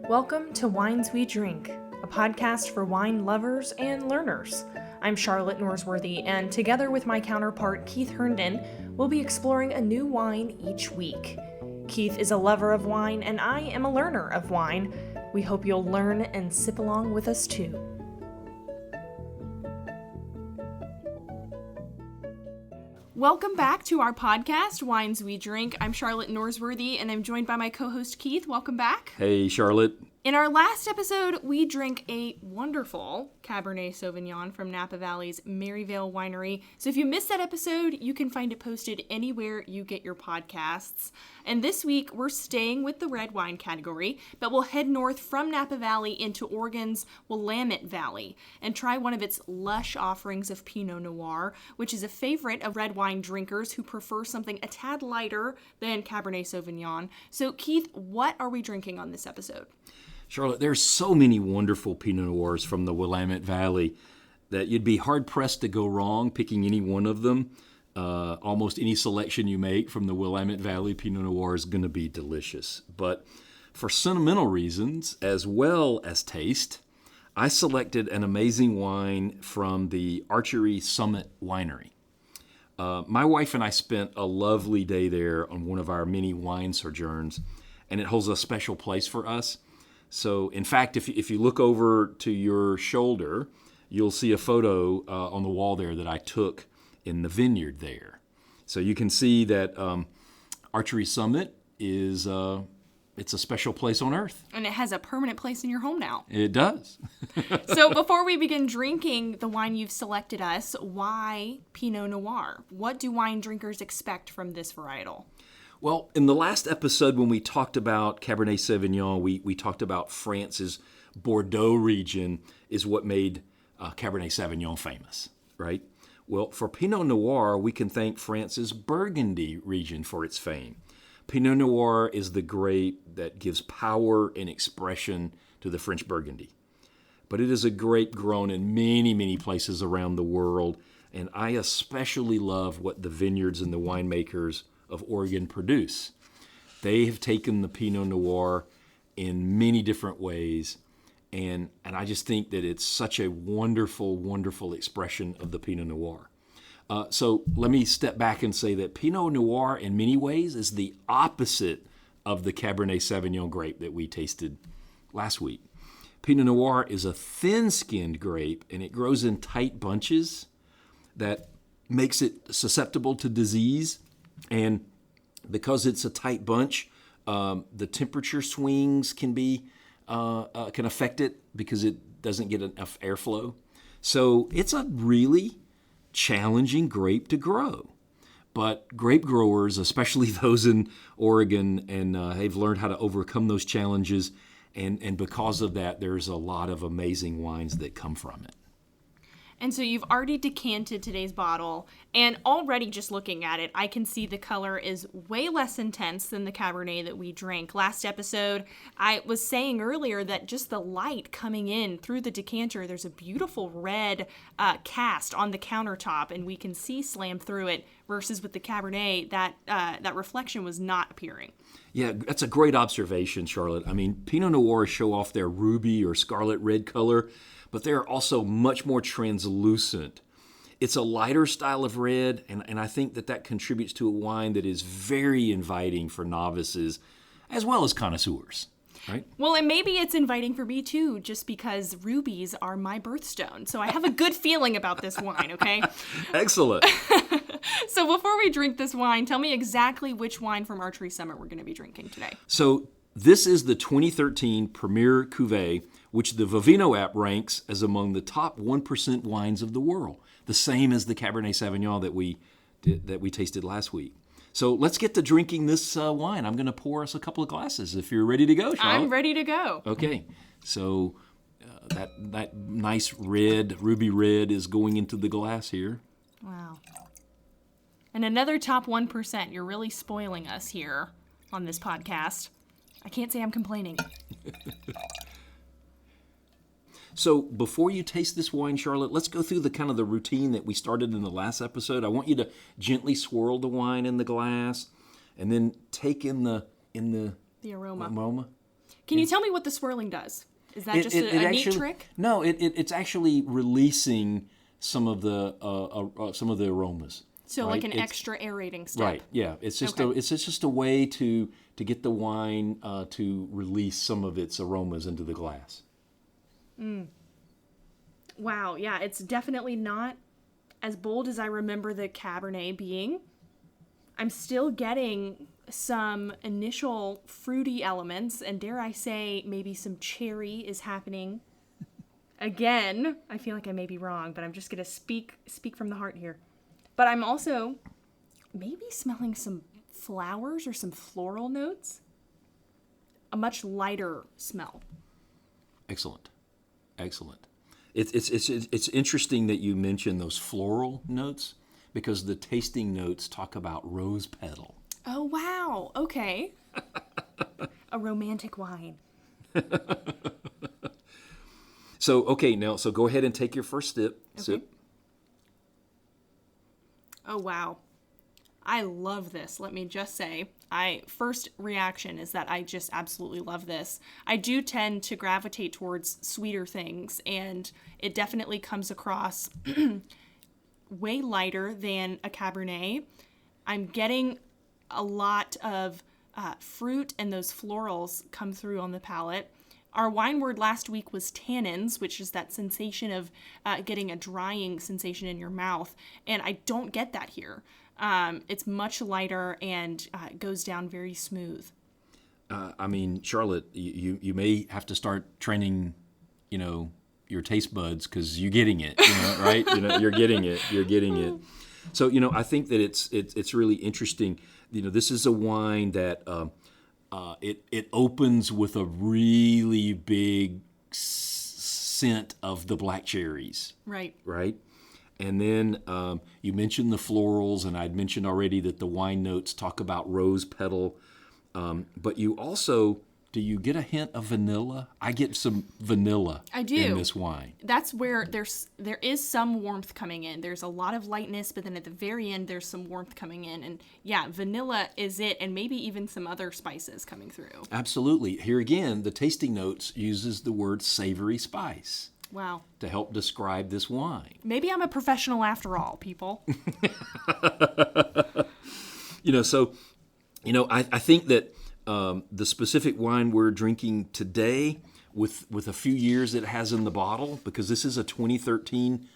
Welcome to Wines We Drink, a podcast for wine lovers and learners. I'm Charlotte Norsworthy, and together with my counterpart Keith Herndon, we'll be exploring a new wine each week. Keith is a lover of wine, and I am a learner of wine. We hope you'll learn and sip along with us too. Welcome back to our podcast, Wines We Drink. I'm Charlotte Norsworthy, and I'm joined by my co-host Keith. Welcome back. Hey, Charlotte. In our last episode, we drank a wonderful Cabernet Sauvignon from Napa Valley's Maryvale Winery. So if you missed that episode, you can find it posted anywhere you get your podcasts. And this week, we're staying with the red wine category, but we'll head north from Napa Valley into Oregon's Willamette Valley and try one of its lush offerings of Pinot Noir, which is a favorite of red wine drinkers who prefer something a tad lighter than Cabernet Sauvignon. So Keith, what are we drinking on this episode? Charlotte, there's so many wonderful Pinot Noirs from the Willamette Valley that you'd be hard-pressed to go wrong picking any one of them. Almost any selection you make from the Willamette Valley Pinot Noir is going to be delicious. But for sentimental reasons, as well as taste, I selected an amazing wine from the Archery Summit Winery. My wife and I spent a lovely day there on one of our many wine sojourns, and it holds a special place for us. So, in fact, if you look over to your shoulder, you'll see a photo on the wall there that I took in the vineyard there. So you can see that Archery Summit is it's a special place on earth. And it has a permanent place in your home now. It does. So before we begin drinking the wine you've selected us, why Pinot Noir? What do wine drinkers expect from this varietal? Well, in the last episode when we talked about Cabernet Sauvignon, we talked about France's Bordeaux region is what made Cabernet Sauvignon famous, right? Well, for Pinot Noir, we can thank France's Burgundy region for its fame. Pinot Noir is the grape that gives power and expression to the French Burgundy. But it is a grape grown in many, many places around the world, and I especially love what the vineyards and the winemakers of Oregon produce. They have taken the Pinot Noir in many different ways, and I just think that it's such a wonderful, wonderful expression of the Pinot Noir. So let me step back and say that Pinot Noir in many ways is the opposite of the Cabernet Sauvignon grape that we tasted last week. Pinot Noir is a thin-skinned grape, and it grows in tight bunches that makes it susceptible to disease. And because it's a tight bunch, the temperature swings can affect it because it doesn't get enough airflow. So it's a really challenging grape to grow. But grape growers, especially those in Oregon, and have learned how to overcome those challenges. And because of that, there's a lot of amazing wines that come from it. And so you've already decanted today's bottle, and already just looking at it, I can see the color is way less intense than the Cabernet that we drank. Last episode, I was saying earlier that just the light coming in through the decanter, there's a beautiful red cast on the countertop, and we can see slam through it, versus with the Cabernet, that reflection was not appearing. Yeah, that's a great observation, Charlotte. I mean, Pinot Noirs show off their ruby or scarlet red color, but they're also much more translucent. It's a lighter style of red, and I think that contributes to a wine that is very inviting for novices as well as connoisseurs, right? Well, and maybe it's inviting for me too, just because rubies are my birthstone. So I have a good feeling about this wine, okay? Excellent. So before we drink this wine, tell me exactly which wine from Archery Summit we're going to be drinking today. So this is the 2013 Premier Cuvée, which the Vivino app ranks as among the top 1% wines of the world, the same as the Cabernet Sauvignon that we tasted last week. So let's get to drinking this wine. I'm going to pour us a couple of glasses if you're ready to go, Charlotte. I'm ready to go. Okay, so that nice red, ruby red is going into the glass here. Wow. And another top 1%. You're really spoiling us here on this podcast. I can't say I'm complaining. So before you taste this wine, Charlotte, let's go through the routine that we started in the last episode. I want you to gently swirl the wine in the glass and then take in the aroma. Can you tell me what the swirling does? Is that just a neat trick? No, it's actually releasing some of the aromas. So right? like an extra aerating step. Right. Yeah. It's just a way to get the wine to release some of its aromas into the glass. Wow. Yeah, it's definitely not as bold as I remember the Cabernet being. I'm still getting some initial fruity elements, and dare I say, maybe some cherry is happening. Again, I feel like I may be wrong, but I'm just going to speak from the heart here. But I'm also maybe smelling some flowers or some floral notes. A much lighter smell. Excellent. It's interesting that you mention those floral notes because the tasting notes talk about rose petal. Oh, wow. Okay. A romantic wine. So go ahead and take your first sip. Oh, wow. I love this. Let me just say, first reaction is that I just absolutely love this. I do tend to gravitate towards sweeter things, and it definitely comes across way lighter than a Cabernet. I'm getting a lot of fruit, and those florals come through on the palate. Our wine word last week was tannins, which is that sensation of getting a drying sensation in your mouth, and I don't get that here. It's much lighter and goes down very smooth. Charlotte, you may have to start training, your taste buds because you're getting it, right? You're getting it. So, I think that it's really interesting. This is a wine that it opens with a really big scent of the black cherries. Right. And then you mentioned the florals, and I'd mentioned already that the wine notes talk about rose petal. But you also, do you get a hint of vanilla? I get some vanilla in this wine. That's where there is some warmth coming in. There's a lot of lightness, but then at the very end, there's some warmth coming in. And yeah, vanilla is it, and maybe even some other spices coming through. Absolutely. Here again, the tasting notes uses the word savory spice. Wow. To help describe this wine. Maybe I'm a professional after all, people. I think that the specific wine we're drinking today, with a few years it has in the bottle, because this is a 2013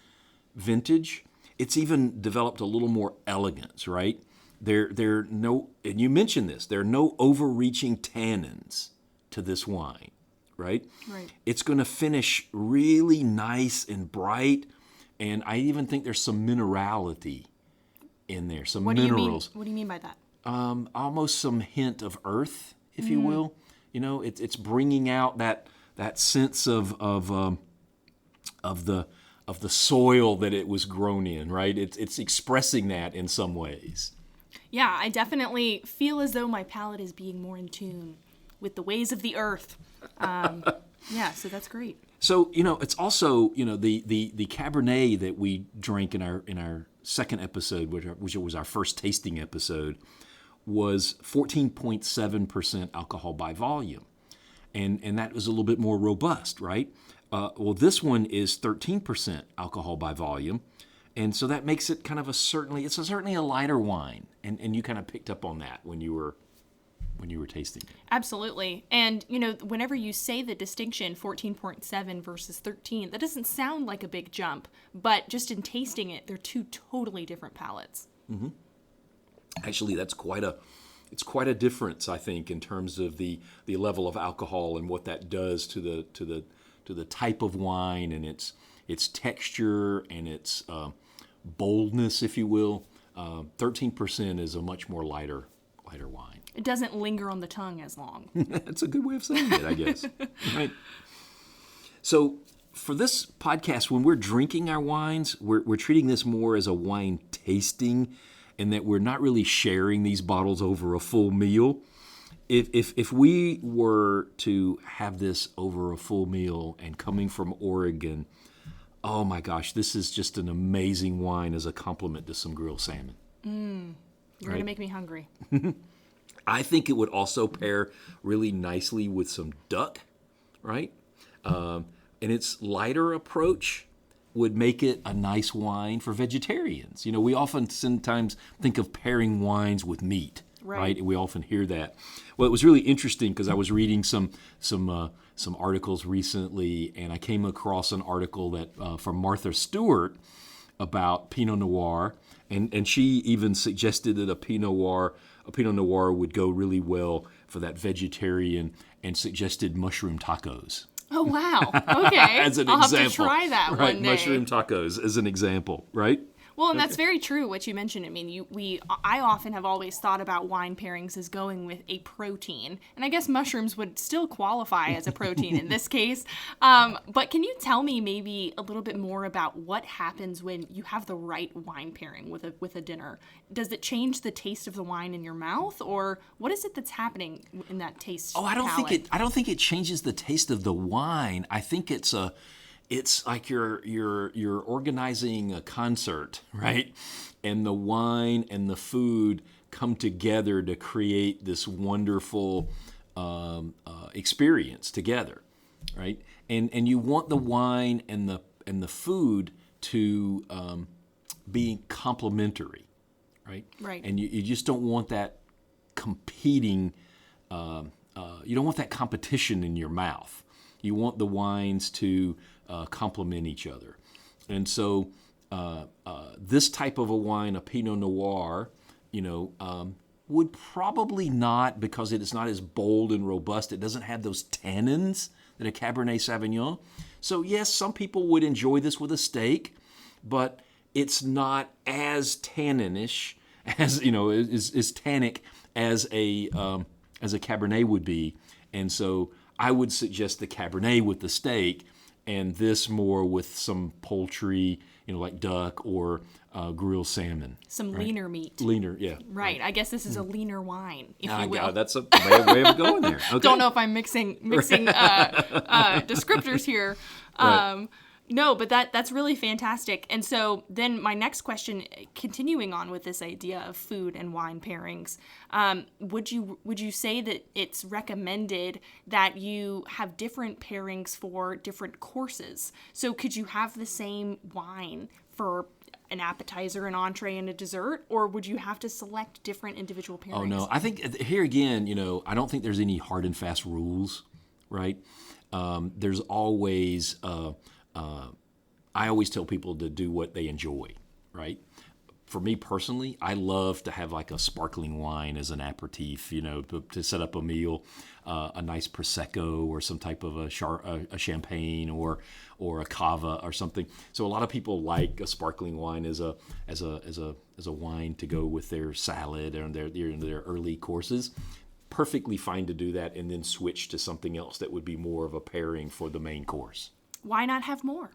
vintage, it's even developed a little more elegance, right? There are no, and you mentioned this, there are no overreaching tannins to this wine. Right? It's going to finish really nice and bright, and I even think there's some minerality in there, some minerals. What do you mean by that? Almost some hint of earth, if you will. It's bringing out that sense of the soil that it was grown in, right? It's expressing that in some ways. Yeah, I definitely feel as though my palate is being more in tune with the ways of the earth. So that's great. So, it's also, the Cabernet that we drank in our second episode, which was our first tasting episode, was 14.7% alcohol by volume. And that was a little bit more robust, right? Well, this one is 13% alcohol by volume. And so that makes it kind of certainly a lighter wine. And you kind of picked up on that when you were tasting it. Absolutely. And, whenever you say the distinction, 14.7 versus 13, that doesn't sound like a big jump, but just in tasting it, they're two totally different palates. Mm-hmm. Actually, it's quite a difference, I think, in terms of the level of alcohol and what that does to the type of wine and its texture and its boldness, if you will. 13% is a much more lighter wine. It doesn't linger on the tongue as long. That's a good way of saying it, I guess. Right. So for this podcast, when we're drinking our wines, we're treating this more as a wine tasting, and that we're not really sharing these bottles over a full meal. If we were to have this over a full meal and coming from Oregon, oh my gosh, this is just an amazing wine as a complement to some grilled salmon. You're going to make me hungry. I think it would also pair really nicely with some duck, right? And its lighter approach would make it a nice wine for vegetarians. You know, we often sometimes think of pairing wines with meat, right? And we often hear that. Well, it was really interesting because I was reading some articles recently, and I came across an article that from Martha Stewart about Pinot Noir, and she even suggested that a Pinot Noir would go really well for that vegetarian, and suggested mushroom tacos. Oh, wow. Okay. As an I'll example. have to try that right, one day. Mushroom tacos as an example, right? Well, and that's very true what you mentioned. I mean, I often have always thought about wine pairings as going with a protein, and I guess mushrooms would still qualify as a protein in this case. But can you tell me maybe a little bit more about what happens when you have the right wine pairing with a dinner? Does it change the taste of the wine in your mouth, or what is it that's happening in that taste? I don't think it changes the taste of the wine. I think it's like you're organizing a concert, right? And the wine and the food come together to create this wonderful experience together, right? And you want the wine and the food to be complementary, right? Right. And you just don't want that competing. You don't want that competition in your mouth. You want the wines to complement each other. And so this type of a wine, a Pinot Noir, would probably not, because it is not as bold and robust. It doesn't have those tannins that a Cabernet Sauvignon. So yes, some people would enjoy this with a steak, but it's not as tanninish as, is tannic as a Cabernet would be. And so I would suggest the Cabernet with the steak, and this more with some poultry, like duck or grilled salmon. Some leaner meat. Leaner, yeah. Right. I guess this is a leaner wine, if you will. Yeah, that's a way of going there. Okay. Don't know if I'm mixing descriptors here. Right. No, but that's really fantastic. And so then my next question, continuing on with this idea of food and wine pairings, would you say that it's recommended that you have different pairings for different courses? So could you have the same wine for an appetizer, an entree, and a dessert, or would you have to select different individual pairings? Oh no, I think here again, I don't think there's any hard and fast rules, right? There's always I always tell people to do what they enjoy, right? For me personally, I love to have like a sparkling wine as an aperitif, to set up a meal, a nice prosecco or some type of a champagne or a cava or something. So a lot of people like a sparkling wine as a wine to go with their salad and their early courses. Perfectly fine to do that, and then switch to something else that would be more of a pairing for the main course. Why not have more?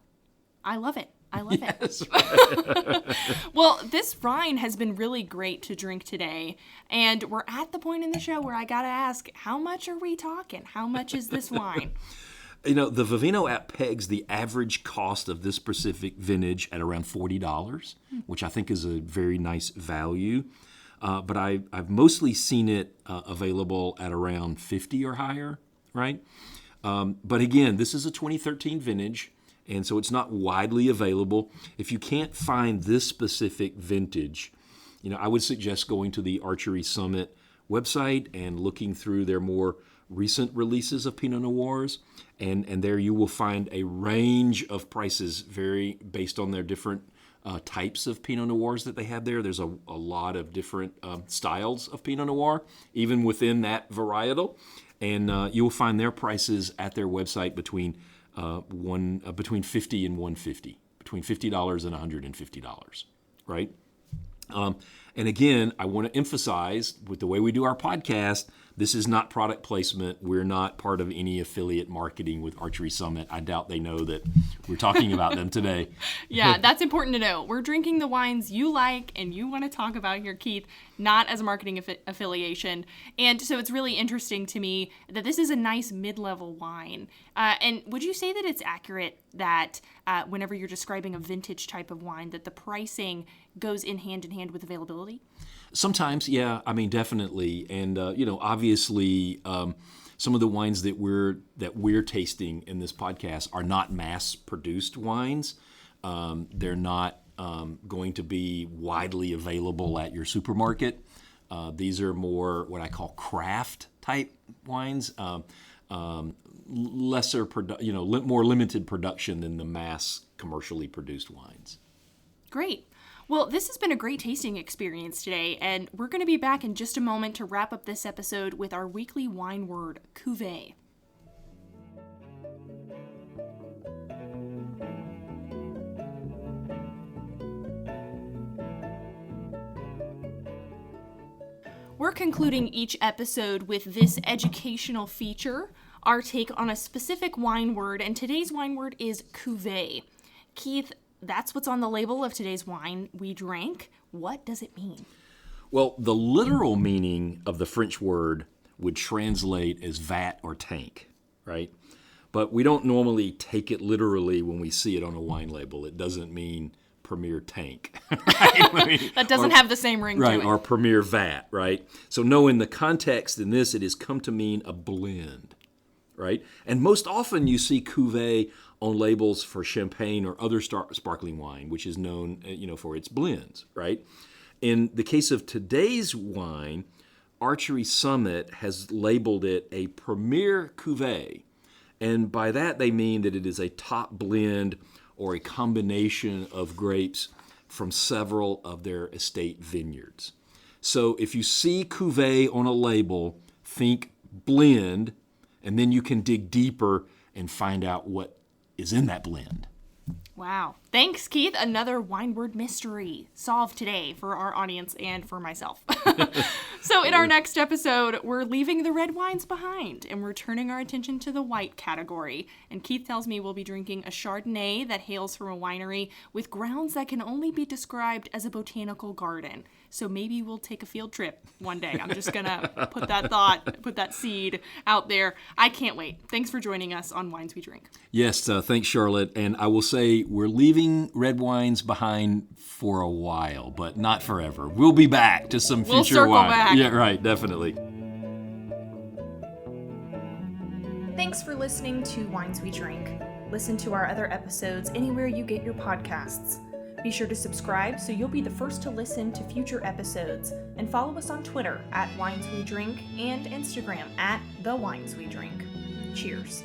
I love it. Yes, right. Well, this Rhine has been really great to drink today. And we're at the point in the show where I got to ask, how much are we talking? How much is this wine? The Vivino app pegs the average cost of this specific vintage at around $40, which I think is a very nice value. But I've mostly seen it available at around $50 or higher, right? But again, this is a 2013 vintage, and so it's not widely available. If you can't find this specific vintage, I would suggest going to the Archery Summit website and looking through their more recent releases of Pinot Noirs, and there you will find a range of prices based on their different types of Pinot Noirs that they have there. There's a lot of different styles of Pinot Noir, even within that varietal. And you will find their prices at their website between $50 and $150, between $50 and $150, right? And again, I want to emphasize, with the way we do our podcast, this is not product placement. We're not part of any affiliate marketing with Archery Summit. I doubt they know that we're talking about them today. Yeah, that's important to know. We're drinking the wines you like and you want to talk about here, Keith, not as a marketing affiliation. And so it's really interesting to me that this is a nice mid-level wine. And would you say that it's accurate that whenever you're describing a vintage type of wine, that the pricing goes in hand with availability? Sometimes, yeah. I mean, definitely. And obviously, some of the wines that we're tasting in this podcast are not mass-produced wines. They're not going to be widely available at your supermarket. These are more what I call craft type wines, lesser, more limited production than the mass commercially produced wines. Great. Well, this has been a great tasting experience today, and we're going to be back in just a moment to wrap up this episode with our weekly wine word, cuvée. We're concluding each episode with this educational feature, our take on a specific wine word, and today's wine word is cuvée. Keith, that's what's on the label of today's wine we drank. What does it mean? Well, the literal meaning of the French word would translate as vat or tank, right? But we don't normally take it literally when we see it on a wine label. It doesn't mean premier tank. Right? That doesn't have the same ring to it. Or premier vat, right? So no, in the context in this, it has come to mean a blend, right? And most often you see cuvée on labels for champagne or other sparkling wine, which is known, for its blends, right? In the case of today's wine, Archery Summit has labeled it a premier cuvée, and by that they mean that it is a top blend or a combination of grapes from several of their estate vineyards. So if you see cuvée on a label, think blend, and then you can dig deeper and find out what is in that blend. Wow. Thanks, Keith. Another wine word mystery solved today for our audience and for myself. So in our next episode, we're leaving the red wines behind and we're turning our attention to the white category. And Keith tells me we'll be drinking a Chardonnay that hails from a winery with grounds that can only be described as a botanical garden. So maybe we'll take a field trip one day. I'm just going to put that seed out there. I can't wait. Thanks for joining us on Wines We Drink. Yes, thanks, Charlotte. And I will say we're leaving red wines behind for a while, but not forever. We'll be back to some future We'll circle wine. back. Yeah, right, definitely. Thanks for listening to Wines We Drink. Listen to our other episodes anywhere you get your podcasts. Be sure to subscribe so you'll be the first to listen to future episodes, and follow us on Twitter @WinesWeDrink and Instagram @TheWinesWeDrink. Cheers.